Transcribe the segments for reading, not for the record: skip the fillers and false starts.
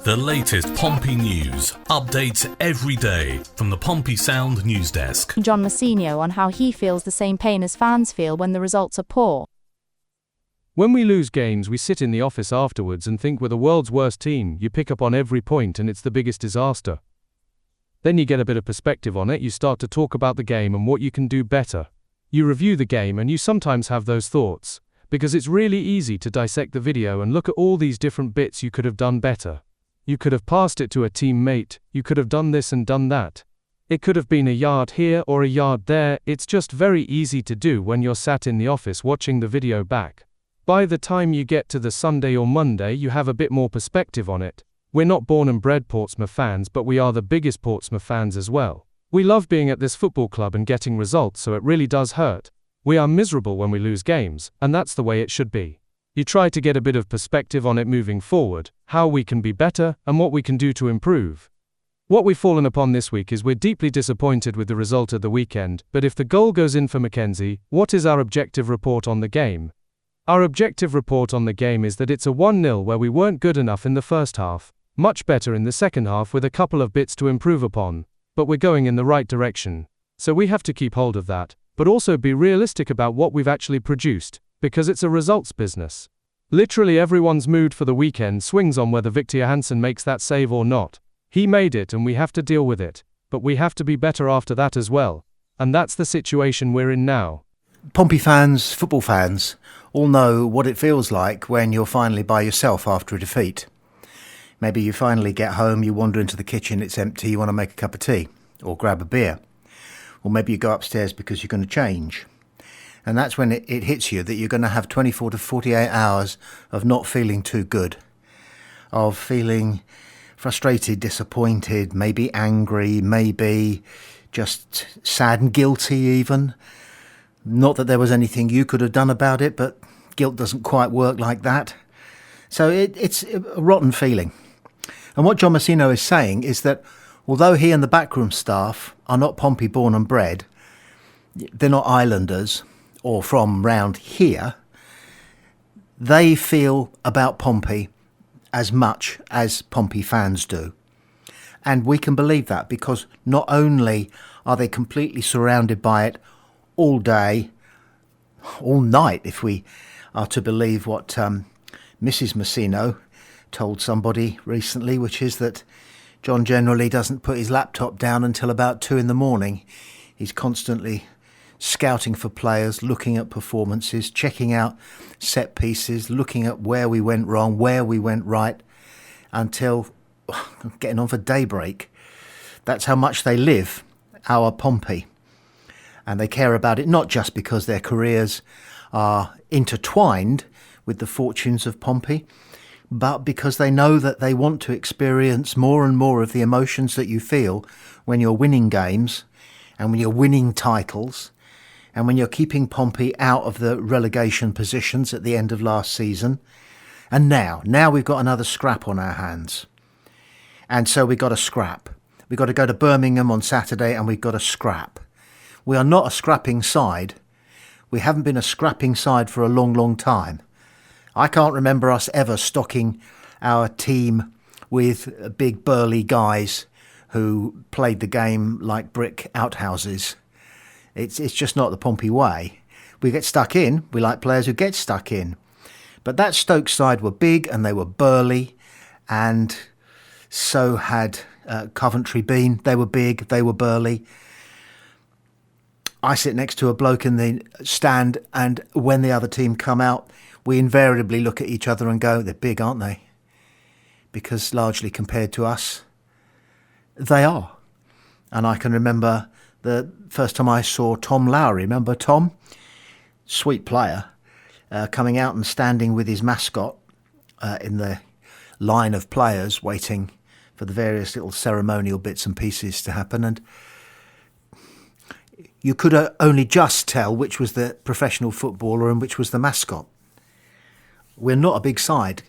The latest Pompey news, updates every day from the Pompey Sound news desk. John Mousinho on how he feels the same pain as fans feel when the results are poor. When we lose games, we sit in the office afterwards and think we're the world's worst team. You pick up on every point and it's the biggest disaster. Then you get a bit of perspective on it, you start to talk about the game and what you can do better. You review the game and you sometimes have those thoughts, because it's really easy to dissect the video and look at all these different bits you could have done better. You could have passed it to a teammate, you could have done this and done that. It could have been a yard here or a yard there. It's just very easy to do when you're sat in the office watching the video back. By the time you get to the Sunday or Monday, you have a bit more perspective on it. We're not born and bred Portsmouth fans, but we are the biggest Portsmouth fans as well. We love being at this football club and getting results, so it really does hurt. We are miserable when we lose games, and that's the way it should be. You try to get a bit of perspective on it moving forward, how we can be better, and what we can do to improve. What we've fallen upon this week is we're deeply disappointed with the result of the weekend, but if the goal goes in for Mackenzie, what is our objective report on the game? Our objective report on the game is that it's a 1-0 where we weren't good enough in the first half, much better in the second half with a couple of bits to improve upon, but we're going in the right direction. So we have to keep hold of that, but also be realistic about what we've actually produced, because it's a results business. Literally everyone's mood for the weekend swings on whether Victor Hansen makes that save or not. He made it and we have to deal with it, but we have to be better after that as well. And that's the situation we're in now. Pompey fans, football fans, all know what it feels like when you're finally by yourself after a defeat. Maybe you finally get home, you wander into the kitchen, it's empty, you want to make a cup of tea or grab a beer. Or maybe you go upstairs because you're going to change. And that's when it hits you that you're going to have 24 to 48 hours of not feeling too good, of feeling frustrated, disappointed, maybe angry, maybe just sad and guilty even. Not that there was anything you could have done about it, but guilt doesn't quite work like that. So it's a rotten feeling. And what John Mousinho is saying is that although he and the backroom staff are not Pompey born and bred, they're not islanders or from round here, they feel about Pompey as much as Pompey fans do. And we can believe that because not only are they completely surrounded by it all day, all night, if we are to believe what Mrs. Mousinho told somebody recently, which is that John generally doesn't put his laptop down until about 2 a.m. He's constantly scouting for players, looking at performances, checking out set pieces, looking at where we went wrong, where we went right, until getting on for daybreak. That's how much they live, our Pompey. And they care about it not just because their careers are intertwined with the fortunes of Pompey, but because they know that they want to experience more and more of the emotions that you feel when you're winning games and when you're winning titles and when you're keeping Pompey out of the relegation positions at the end of last season. And now we've got another scrap on our hands. And so we've got to scrap. We've got to go to Birmingham on Saturday and we've got to scrap. We are not a scrapping side. We haven't been a scrapping side for a long, long time. I can't remember us ever stocking our team with big burly guys who played the game like brick outhouses. It's just not the Pompey way. We get stuck in. We like players who get stuck in. But that Stoke side were big and they were burly, and so had Coventry been. They were big, they were burly. I sit next to a bloke in the stand, and when the other team come out, we invariably look at each other and go, they're big, aren't they? Because largely compared to us, they are. And I can remember the first time I saw Tom Lowry. Remember Tom? Sweet player. Coming out and standing with his mascot in the line of players waiting for the various little ceremonial bits and pieces to happen. And you could only just tell which was the professional footballer and which was the mascot. We're not a big side.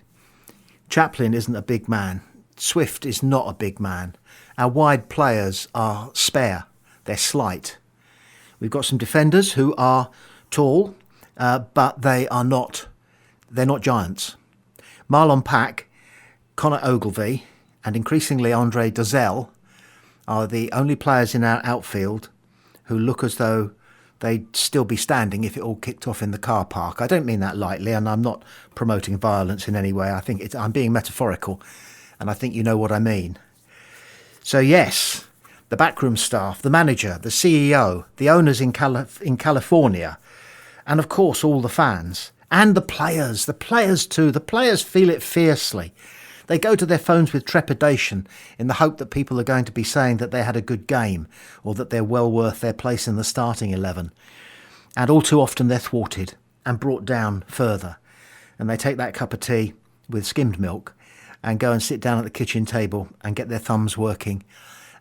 Chaplin isn't a big man. Swift is not a big man. Our wide players are spare. They're slight. We've got some defenders who are tall, but they're not giants. Marlon Pack, Connor Ogilvie, and increasingly Andre Dozzell are the only players in our outfield who look as though they'd still be standing if it all kicked off in the car park. I don't mean that lightly, and I'm not promoting violence in any way. I think I'm being metaphorical, and I think you know what I mean. So yes, the backroom staff, the manager, the CEO, the owners in California, and of course all the fans, and the players too. The players feel it fiercely. They go to their phones with trepidation in the hope that people are going to be saying that they had a good game or that they're well worth their place in the starting 11. And all too often they're thwarted and brought down further. And they take that cup of tea with skimmed milk and go and sit down at the kitchen table and get their thumbs working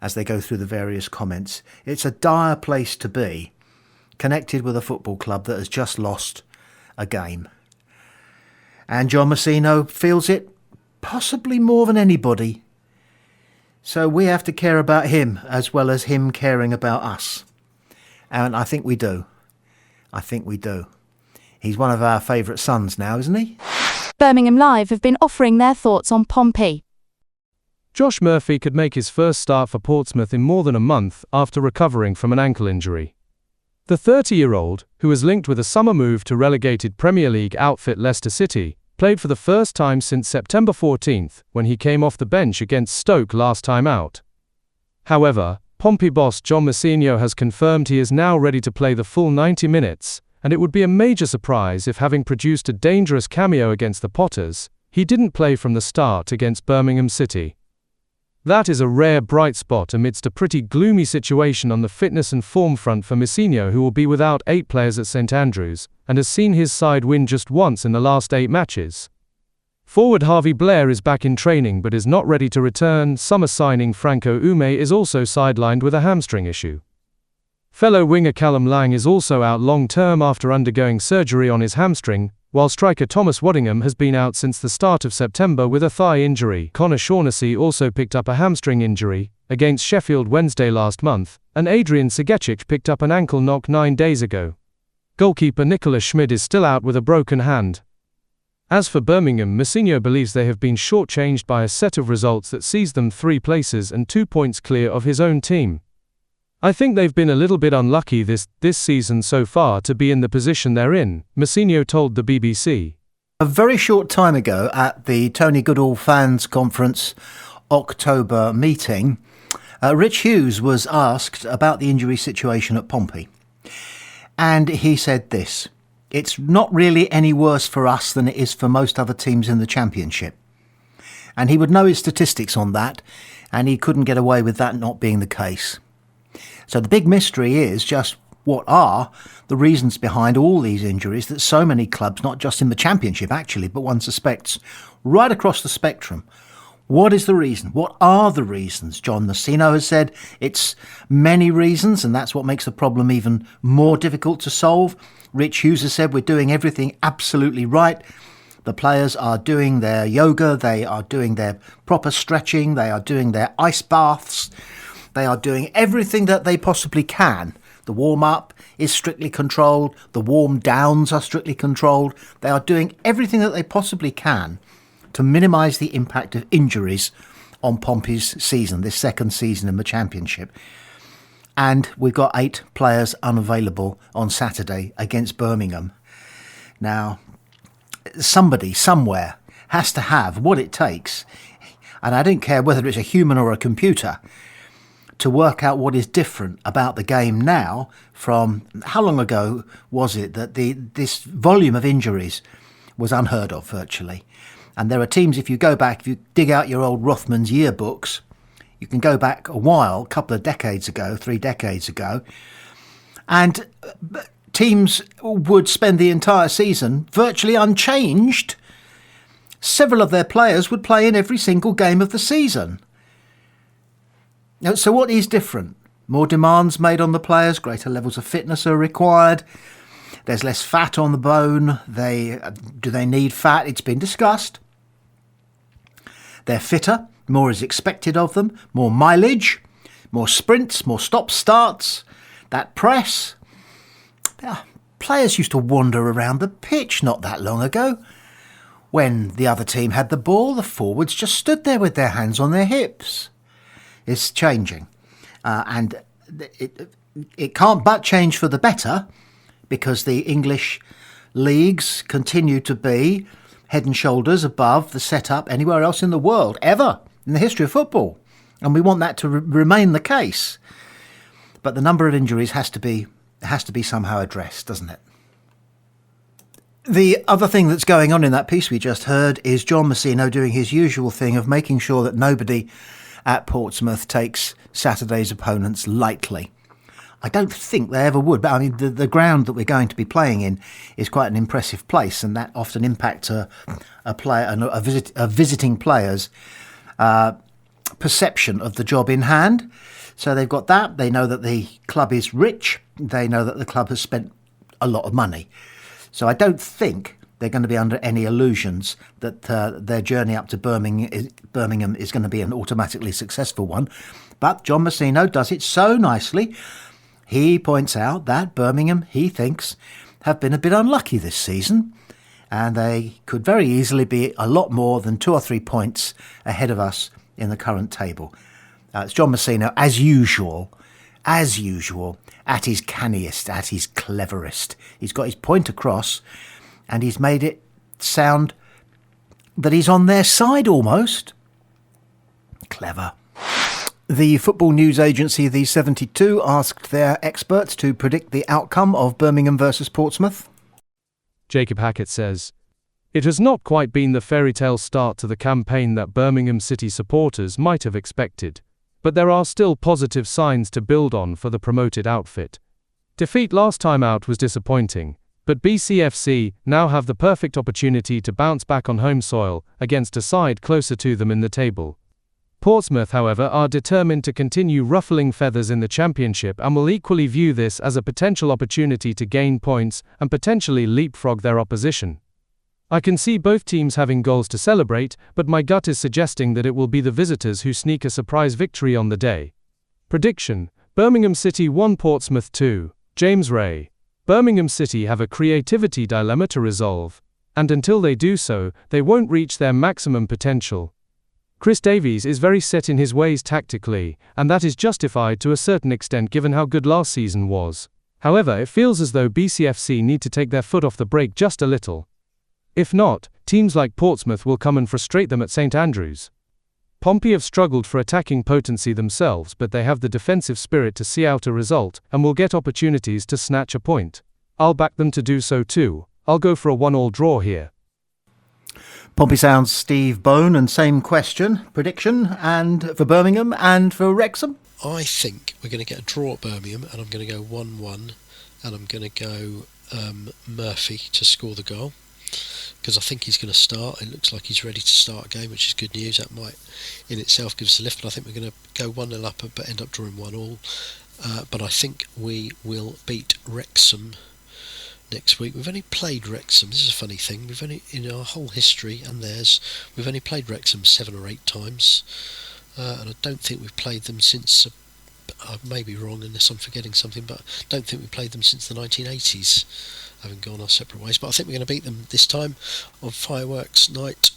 as they go through the various comments. It's a dire place to be, connected with a football club that has just lost a game. And John Messino feels it possibly more than anybody. So we have to care about him as well as him caring about us. And I think we do. He's one of our favourite sons now, isn't he? Birmingham Live have been offering their thoughts on Pompey. Josh Murphy could make his first start for Portsmouth in more than a month after recovering from an ankle injury. The 30-year-old, who was linked with a summer move to relegated Premier League outfit Leicester City, played for the first time since September 14th, when he came off the bench against Stoke last time out. However, Pompey boss John Messino has confirmed he is now ready to play the full 90 minutes, and it would be a major surprise if, having produced a dangerous cameo against the Potters, he didn't play from the start against Birmingham City. That is a rare bright spot amidst a pretty gloomy situation on the fitness and form front for Messino, who will be without 8 players at St Andrews, and has seen his side win just once in the last 8 matches. Forward Harvey Blair is back in training but is not ready to return. Summer signing Franco Ume is also sidelined with a hamstring issue. Fellow winger Callum Lang is also out long-term after undergoing surgery on his hamstring, while striker Thomas Waddingham has been out since the start of September with a thigh injury. Connor Shaughnessy also picked up a hamstring injury against Sheffield Wednesday last month, and Adrian Segecic picked up an ankle knock 9 days ago. Goalkeeper Nicola Schmid is still out with a broken hand. As for Birmingham, Messino believes they have been shortchanged by a set of results that sees them 3 places and 2 points clear of his own team. I think they've been a little bit unlucky this season so far to be in the position they're in, Messino told the BBC. A very short time ago at the Tony Goodall Fans Conference October meeting, Rich Hughes was asked about the injury situation at Pompey. And he said this: "It's not really any worse for us than it is for most other teams in the Championship." And he would know his statistics on that, and he couldn't get away with that not being the case. So the big mystery is just what are the reasons behind all these injuries that so many clubs, not just in the Championship actually, but one suspects right across the spectrum. What is the reason? What are the reasons? John Messino has said it's many reasons, and that's what makes the problem even more difficult to solve. Rich Hughes has said we're doing everything absolutely right. The players are doing their yoga, they are doing their proper stretching, they are doing their ice baths. They are doing everything that they possibly can. The warm-up is strictly controlled. The warm-downs are strictly controlled. They are doing everything that they possibly can to minimise the impact of injuries on Pompey's season, this second season in the Championship. And we've got 8 players unavailable on Saturday against Birmingham. Now, somebody, somewhere, has to have what it takes, and I don't care whether it's a human or a computer, to work out what is different about the game now from how long ago was it that this volume of injuries was unheard of virtually. And there are teams, if you go back, if you dig out your old Rothman's yearbooks, you can go back a while, a couple of decades ago, 3 decades ago, and teams would spend the entire season virtually unchanged. Several of their players would play in every single game of the season. So what is different? More demands made on the players, greater levels of fitness are required, there's less fat on the bone, do they need fat? It's been discussed. They're fitter, more is expected of them, more mileage, more sprints, more stop-starts, that press. Players used to wander around the pitch not that long ago. When the other team had the ball, the forwards just stood there with their hands on their hips. It's changing. And it can't but change for the better, because the English leagues continue to be head and shoulders above the setup anywhere else in the world, ever, in the history of football. And we want that to remain the case. But the number of injuries has to be somehow addressed, doesn't it? The other thing that's going on in that piece we just heard is John Messino doing his usual thing of making sure that nobody at Portsmouth takes Saturday's opponents lightly. I don't think they ever would, but I mean, the ground that we're going to be playing in is quite an impressive place, and that often impacts a visiting player's perception of the job in hand. So they've got that. They know that the club is rich. They know that the club has spent a lot of money. So I don't think they're going to be under any illusions that their journey up to Birmingham is going to be an automatically successful one. But John Messino does it so nicely. He points out that Birmingham, he thinks, have been a bit unlucky this season, and they could very easily be a lot more than 2 or 3 points ahead of us in the current table. It's John Messino, as usual, at his canniest, at his cleverest. He's got his point across, and he's made it sound that he's on their side almost. Clever. The football news agency The 72 asked their experts to predict the outcome of Birmingham versus Portsmouth. Jacob Hackett says, "It has not quite been the fairy tale start to the campaign that Birmingham City supporters might have expected, but there are still positive signs to build on for the promoted outfit. Defeat last time out was disappointing, but BCFC now have the perfect opportunity to bounce back on home soil against a side closer to them in the table. Portsmouth, however, are determined to continue ruffling feathers in the Championship and will equally view this as a potential opportunity to gain points and potentially leapfrog their opposition. I can see both teams having goals to celebrate, but my gut is suggesting that it will be the visitors who sneak a surprise victory on the day. Prediction: Birmingham City 1, Portsmouth 2. James Ray. Birmingham City have a creativity dilemma to resolve, and until they do so, they won't reach their maximum potential. Chris Davies is very set in his ways tactically, and that is justified to a certain extent given how good last season was. However, it feels as though BCFC need to take their foot off the brake just a little. If not, teams like Portsmouth will come and frustrate them at St Andrews. Pompey have struggled for attacking potency themselves, but they have the defensive spirit to see out a result, and will get opportunities to snatch a point. I'll back them to do so too. I'll go for a 1-1 draw here." Pompey Sound's Steve Bone, and same question, prediction, and for Birmingham and for Wrexham? I think we're going to get a draw at Birmingham, and I'm going to go 1-1, and I'm going to go Murphy to score the goal, because I think he's going to start. It looks like he's ready to start a game, which is good news. That might in itself give us a lift, but I think we're going to go 1-0 up but end up drawing 1-1. But I think we will beat Wrexham next week. We've only played Wrexham. This is a funny thing. We've only, in our whole history and theirs, we've only played Wrexham 7 or 8 times, and I don't think we've played them since. I may be wrong unless I'm forgetting something, but I don't think we played them since the 1980s, having gone our separate ways. But I think we're going to beat them this time on fireworks night.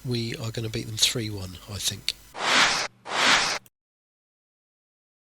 We are going to beat them 3-1, I think.